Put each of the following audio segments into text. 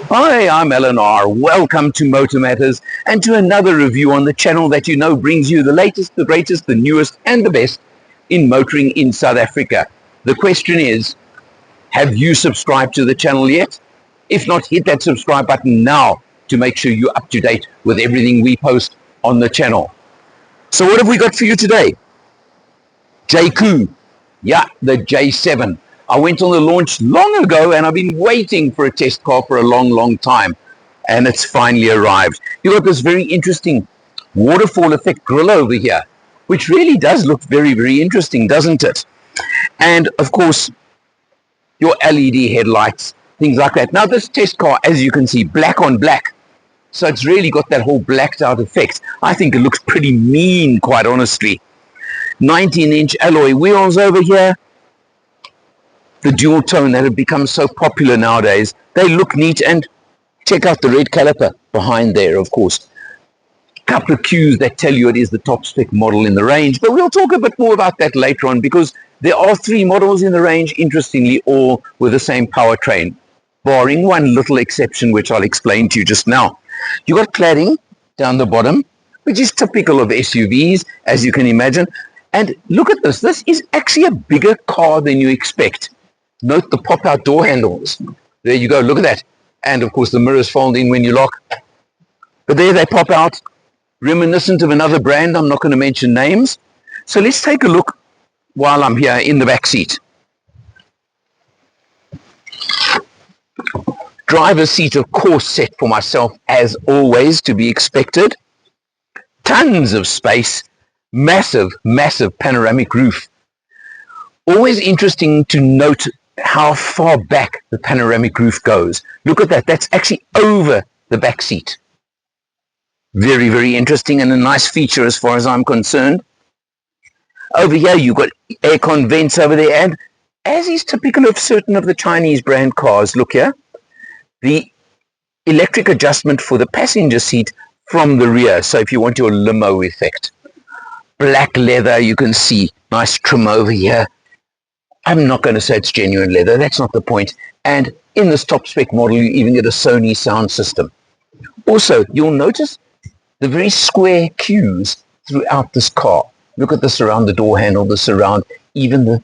Hi, I'm Eleanor. Welcome to MotorMatters and to another review on the channel that you know brings you the latest, the greatest, the newest and the best in motoring in South Africa. The question is, have you subscribed to the channel yet? If not, hit that subscribe button now to make sure you're up to date with everything we post on the channel. So what have we got for you today? Jaecoo. Yeah, the J7. I went on the launch long ago and I've been waiting for a test car for a long time. And it's finally arrived. You've got this very interesting waterfall effect grille over here, which really does look very interesting, doesn't it? And of course, your LED headlights, things like that. Now this test car, as you can see, black on black. So it's really got that whole blacked out effect. I think it looks pretty mean, quite honestly. 19-inch alloy wheels over here. The dual tone that have become so popular nowadays. They look neat, and check out the red caliper behind there, of course. A couple of cues that tell you it is the top spec model in the range, but we'll talk a bit more about that later on because there are 3 models in the range, interestingly, all with the same powertrain, barring one little exception which I'll explain to you just now. You've got cladding down the bottom, which is typical of SUVs, as you can imagine. And look at this. This is actually a bigger car than you expect. Note the pop-out door handles. There you go. Look at that. And, of course, the mirrors fold in when you lock. But there they pop out, reminiscent of another brand. I'm not going to mention names. So let's take a look while I'm here in the back seat. Driver's seat, of course, set for myself, as always, to be expected. Tons of space. Massive panoramic roof. Always interesting to note how far back the panoramic roof goes. Look at that. That's actually over the back seat. Very interesting and a nice feature as far as I'm concerned. Over here you've got aircon vents over there, and as is typical of certain of the Chinese brand cars, look here, the electric adjustment for the passenger seat from the rear. So if you want your limo effect. Black leather, you can see. Nice trim over here. I'm not going to say it's genuine leather. That's not the point. And in this top spec model, you even get a Sony sound system. Also, you'll notice the very square cues throughout this car. Look at this around the door handle, this around even the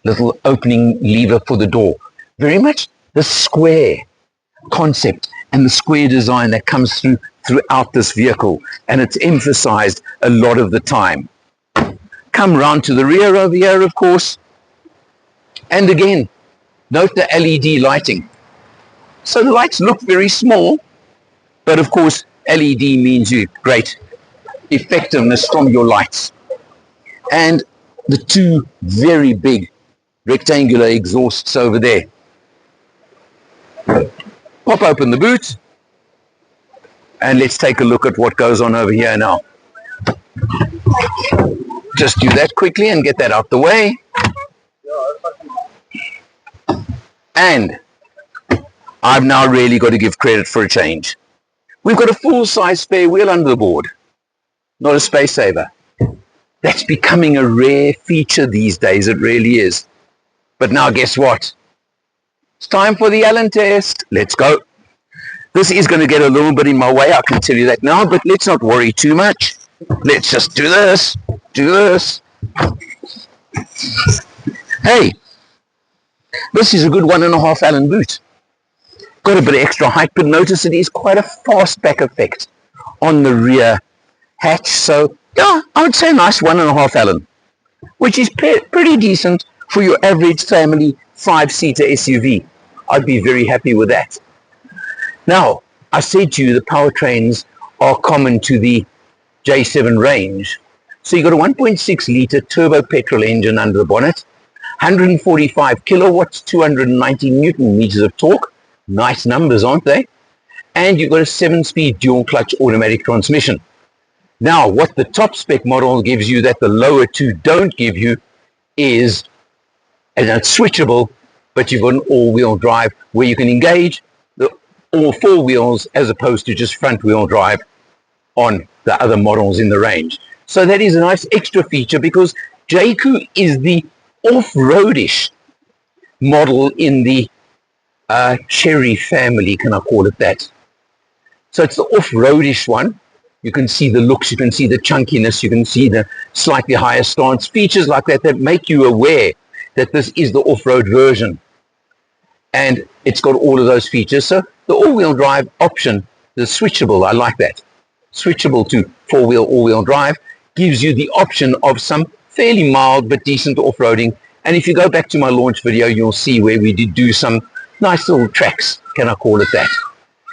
little opening lever for the door. Very much the square concept and the square design that comes throughout this vehicle, and it's emphasized a lot of the time. Come round to the rear over here, of course, and again, note the LED lighting. So the lights look very small, but of course, LED means you great effectiveness from your lights. And the 2 very big rectangular exhausts over there. Pop open the boot, and let's take a look at what goes on over here now. Just do that quickly and get that out the way. And I've now really got to give credit for a change. We've got a full-size spare wheel under the board, not a space saver. That's becoming a rare feature these days, it really is. But now guess what? It's time for the Allen test. Let's go. This is going to get a little bit in my way, I can tell you that now, but let's not worry too much. Let's just do this. Hey, this is a good 1.5 Allen boot. Got a bit of extra height, but notice it is quite a fast back effect on the rear hatch. So, yeah, I would say nice 1.5 Allen, which is pretty decent for your average family 5-seater SUV. I'd be very happy with that. Now, I said to you the powertrains are common to the J7 range. So you've got a 1.6 litre turbo petrol engine under the bonnet, 145 kilowatts, 290 newton meters of torque. Nice numbers, aren't they? And you've got a 7-speed dual clutch automatic transmission. Now, what the top spec model gives you that the lower 2 don't give you is, and it's switchable, but you've got an all-wheel drive where you can engage all 4 wheels as opposed to just front-wheel drive on the other models in the range. So that is a nice extra feature because Jaecoo is the off-roadish model in the cherry family, can I call it that? So it's the off-roadish one. You can see the looks, you can see the chunkiness, you can see the slightly higher stance, features like that that make you aware that this is the off-road version. And it's got all of those features. So the all-wheel drive option, the switchable, I like that. Switchable to four-wheel, all-wheel drive, gives you the option of some fairly mild but decent off-roading. And if you go back to my launch video, you'll see where we did do some nice little tracks, can I call it that?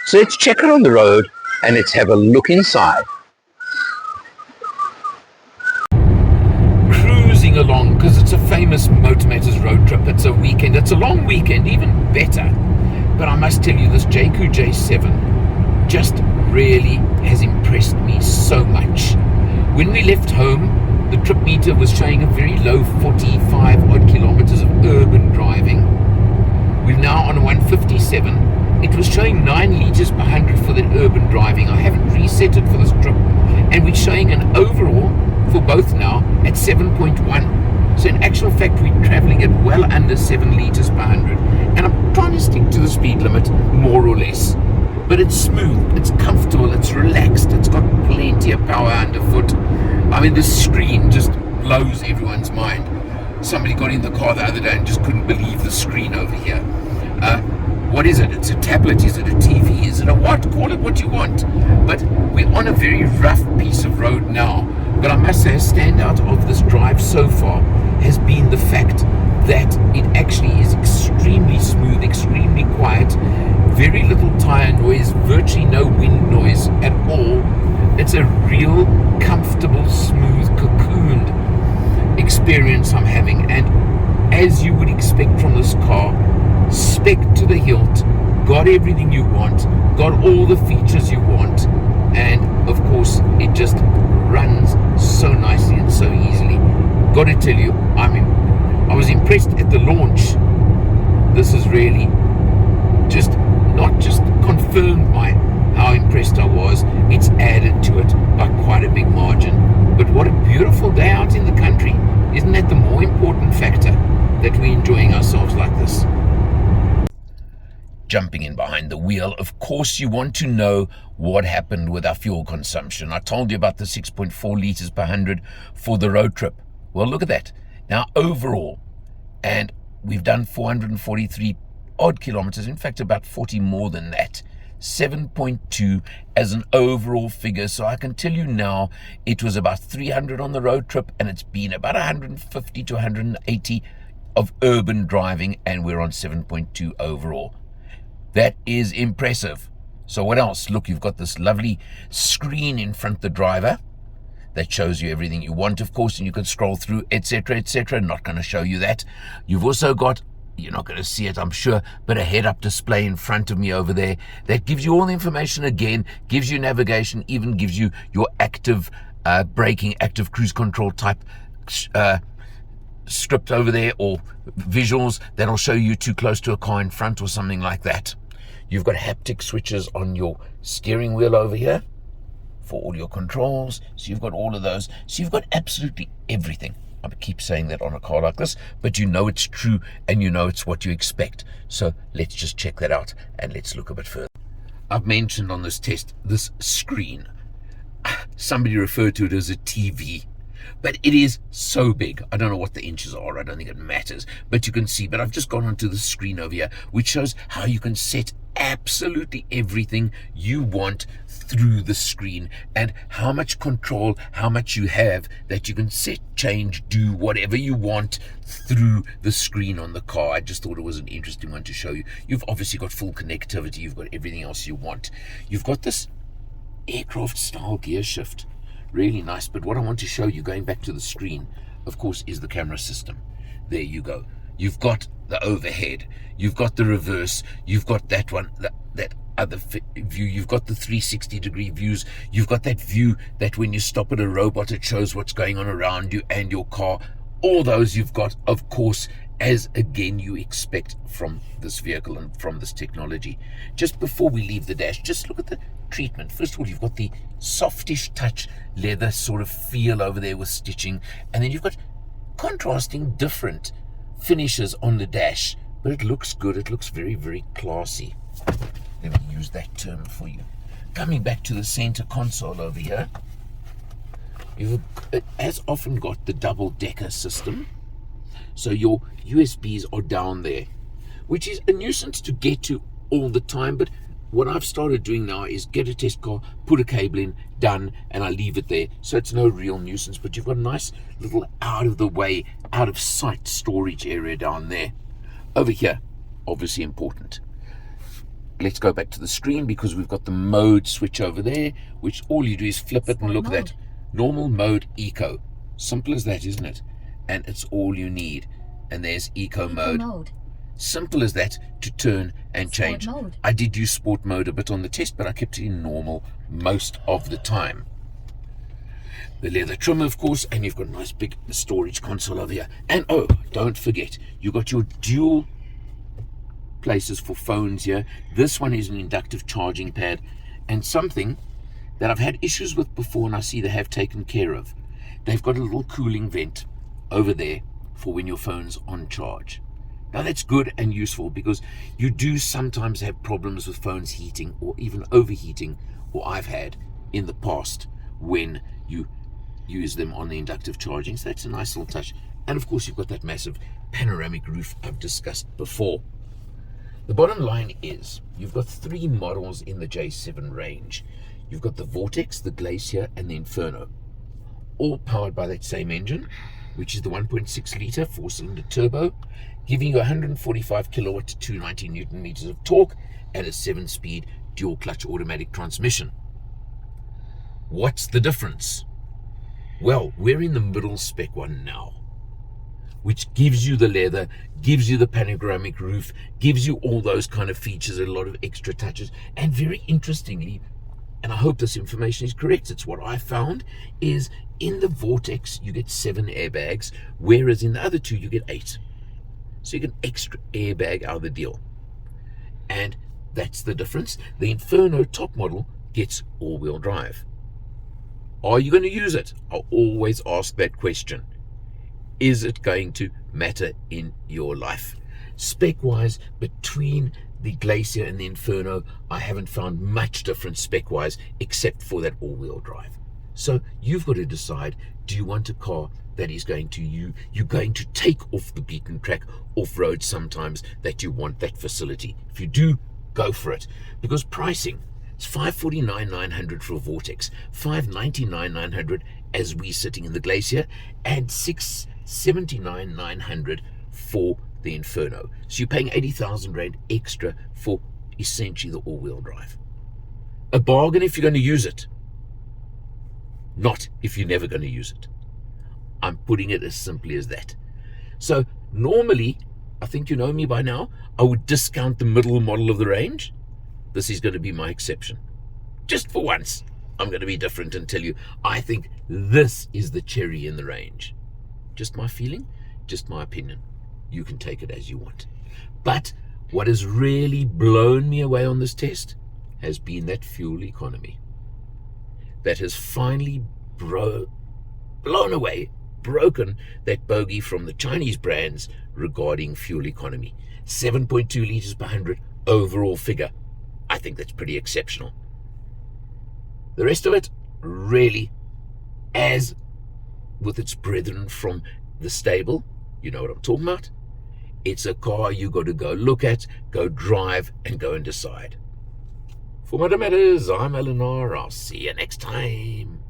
So let's check it on the road and let's have a look inside. Cruising along, because it's a famous MotorMatters road trip. It's a weekend, it's a long weekend, even better. But I must tell you, this Jaecoo J7 just really has impressed me so much. When we left home, the trip meter was showing a very low 45 odd kilometers of urban driving. We're now on 157. It was showing 9 liters per 100 for the urban driving. I haven't reset it for this trip. And we're showing an overall for both now at 7.1. So in actual fact, we're traveling at well under 7 liters per 100. And I'm trying to stick to the speed limit, more or less. But it's smooth, it's comfortable, it's relaxed, it's got plenty of power underfoot. I mean, the screen just blows everyone's mind. Somebody got in the car the other day and just couldn't believe the screen over here. What is it? It's a tablet, is it a TV, is it a what? Call it what you want. But we're on a very rough piece of road now. But I must say, a standout of this drive so far has been the fact that it actually is extremely smooth, extremely quiet, very little tire noise, virtually no wind noise at all. It's a real comfortable, smooth, cocooned experience I'm having. And as you would expect from this car, spec to the hilt, got everything you want, got all the features you want, and of course it just runs so nicely and so easily. Got to tell you, I was impressed at the launch. This is really just not just confirmed my how impressed I was, it's added to it by quite a big margin. But what a beautiful day out in the country. Isn't that the more important factor, that we're enjoying ourselves like this? Jumping in behind the wheel, of course you want to know what happened with our fuel consumption. I told you about the 6.4 liters per 100 for the road trip. Well, look at that. Now overall, and we've done 443 odd kilometers, in fact about 40 more than that, 7.2 as an overall figure. So I can tell you now it was about 300 on the road trip, and it's been about 150 to 180 of urban driving, and we're on 7.2 overall. That is impressive. So what else? Look, you've got this lovely screen in front of the driver that shows you everything you want, of course, and you can scroll through, etc., etc. Not going to show you that. You've also got, you're not going to see it, I'm sure, but a head-up display in front of me over there that gives you all the information again, gives you navigation, even gives you your active braking, active cruise control type script over there, or visuals that'll show you too close to a car in front or something like that. You've got haptic switches on your steering wheel over here for all your controls. So you've got all of those. So you've got absolutely everything. I keep saying that on a car like this, but you know it's true and you know it's what you expect. So let's just check that out and let's look a bit further. I've mentioned on this test this screen. Somebody referred to it as a TV. But it is so big. I don't know what the inches are. I don't think it matters. But you can see. But I've just gone onto the screen over here, which shows how you can set absolutely everything you want through the screen, and how much control, how much you have that you can set, change, do whatever you want through the screen on the car. I just thought it was an interesting one to show you. You've obviously got full connectivity. You've got everything else you want. You've got this aircraft style gear shift. Really nice. But what I want to show you, going back to the screen, of course, is the camera system. There you go. You've got the overhead, you've got the reverse, you've got that one, that other view, you've got the 360-degree views, you've got that view that when you stop at a robot, it shows what's going on around you and your car. All those you've got, of course, as again you expect from this vehicle and from this technology. Just before we leave the dash, just look at the treatment. First of all, you've got the softish touch leather sort of feel over there with stitching, and then you've got contrasting different finishes on the dash but it looks good. It looks very, very classy. Let me use that term for you. Coming back to the center console over here, it has often got the double-decker system. So your USBs are down there, which is a nuisance to get to all the time. But what I've started doing now is get a test car, put a cable in, done, and I leave it there. So it's no real nuisance, but you've got a nice little out of the way, out of sight storage area down there. Over here, obviously important. Let's go back to the screen because we've got the mode switch over there, which all you do is flip it and look at that. Normal mode, eco. Simple as that, isn't it? And it's all you need. And there's eco mode. Simple as that to turn and change. I did use sport mode a bit on the test, but I kept it in normal most of the time. The leather trim, of course, and you've got a nice big storage console over here. And oh, don't forget, you've got your dual places for phones here. This one is an inductive charging pad, and something that I've had issues with before and I see they have taken care of. They've got a little cooling vent over there for when your phone's on charge. Now that's good and useful because you do sometimes have problems with phones heating or even overheating, or I've had in the past when you use them on the inductive charging. So that's a nice little touch. And of course you've got that massive panoramic roof I've discussed before. The bottom line is you've got three models in the J7 range. You've got the Vortex, the Glacier, and the Inferno, all powered by that same engine, which is the 1.6 litre 4-cylinder turbo, giving you 145 kilowatt to 290 newton meters of torque and a 7-speed dual clutch automatic transmission. What's the difference? Well, we're in the middle spec one now, which gives you the leather, gives you the panoramic roof, gives you all those kind of features, a lot of extra touches. And very interestingly, and I hope this information is correct, it's what I found, is in the Vortex you get 7 airbags, whereas in the other two you get 8. So you get an extra airbag out of the deal. And that's the difference. The Inferno top model gets all-wheel drive. Are you going to use it? I always ask that question. Is it going to matter in your life? Spec-wise, between the Glacier and the Inferno, I haven't found much difference spec-wise except for that all-wheel drive. So you've got to decide, do you want a car that is going to you're going to take off the beaten track, off-road sometimes, that you want that facility? If you do, go for it. Because pricing, it's $549,900 for a Vortex, $599,900 as we sitting in the Glacier, and $679,900 for the Inferno. So you're paying 80,000 Rand extra for essentially the all-wheel drive. A bargain if you're going to use it. Not if you're never going to use it. I'm putting it as simply as that. So normally, I think you know me by now, I would discount the middle model of the range. This is going to be my exception. Just for once, I'm going to be different and tell you, I think this is the cherry in the range. Just my feeling, just my opinion. You can take it as you want. But what has really blown me away on this test has been that fuel economy. That has finally broken that bogey from the Chinese brands regarding fuel economy. 7.2 liters per 100 overall figure. I think that's pretty exceptional. The rest of it, really, as with its brethren from the stable, you know what I'm talking about. It's a car you got to go look at, go drive, and go and decide. For MotorMatters, I'm Eleanor. I'll see you next time.